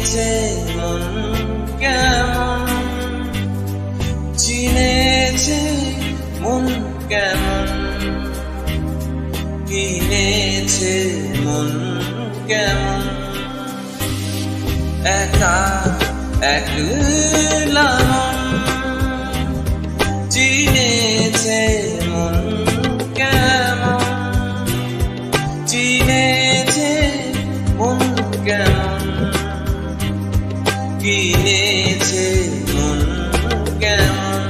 চিনেছে মন কেমন, চিনেছে মন কেমন, কিনেছে মন কেমন। একা একলা মন চিনেছে মন কেমন, চিনেছে মন কেমন, কিনেছে মন কেমন।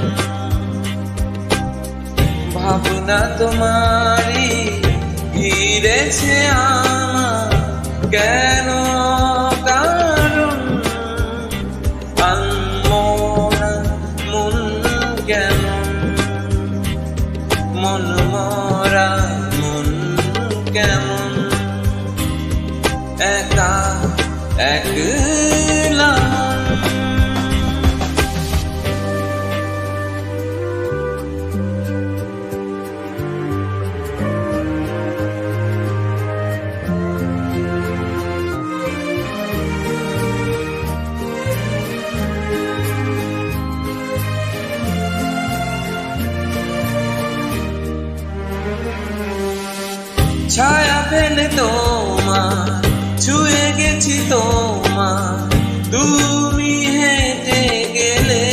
ভাবনা তোমারই ঘিরেছে আমার, কেন কারণ আনমনা মন কেমন, মন মরা মন কেমন। একা একলা ছায়া ফেলে তোমার ছুঁয়ে গেছি তোমার, তুমি হেঁটে গেলে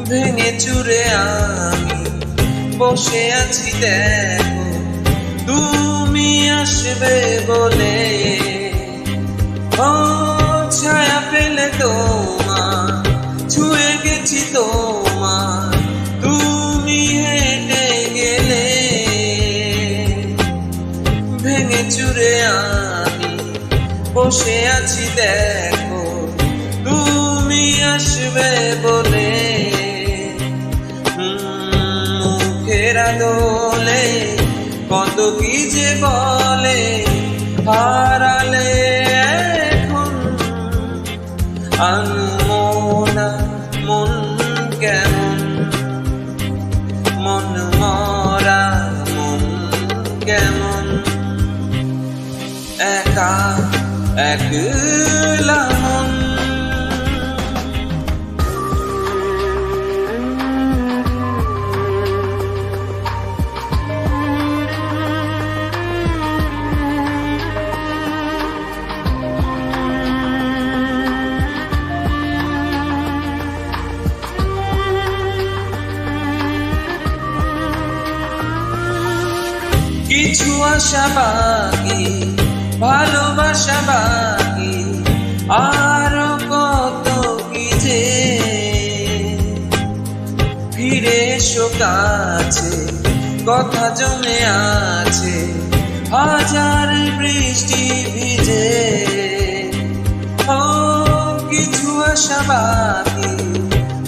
ভেঙে চুরে আমি বসে আছি দেখো, তুমি আসবে বলে। ও ছায়া ফেলে তোমার ছুঁয়ে গেছি তোমার, তুমি হেঁটে গেলে ভেঙে চুরে আমি বসে আছি দেখো, তুমি আসবে বলে। মুখের দোলে কত কি যে বলে, হারালে এখন আনমনা মন কেমন, মন মরা মন কেমন। একা একলা মন কিছু আশা বাকি, ভালোবাসা বাকি, আর কত কি যে। ফিরে এসো কাছে, কথা জমে আছে হাজার বৃষ্টি ভিজে। ও কিছু আশা বাকি,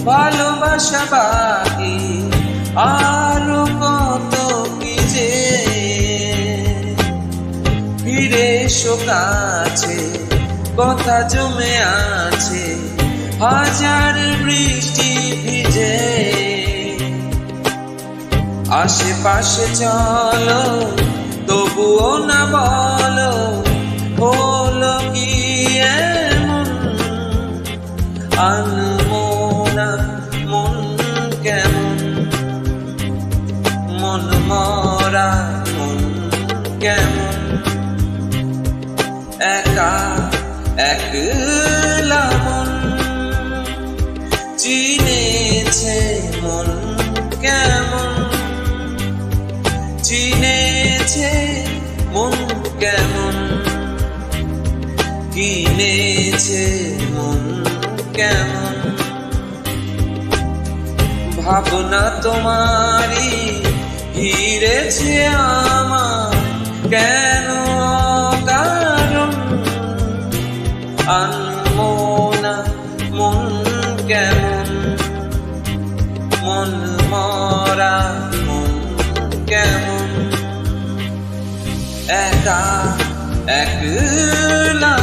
ভালোবাসা বাকি, আর কত কি যে। ফিরে এসো কাছে, কথা জমে আছে হাজার বৃষ্টি ভিজে। আশেপাশে চলো তবুও না বলো, হলো কি এমন আনমনা মন কেমন, মন মরা মন কেমন। একা একলা মন চিনেছে মন কেমন, চিনেছে মন কেমন, কিনেছে মন কেমন। ভাবনা তোমারই ঘিরেছে আমার, কেন কারণ আনমনা মন কেমন, মন মরা মন কেমন। একা একলা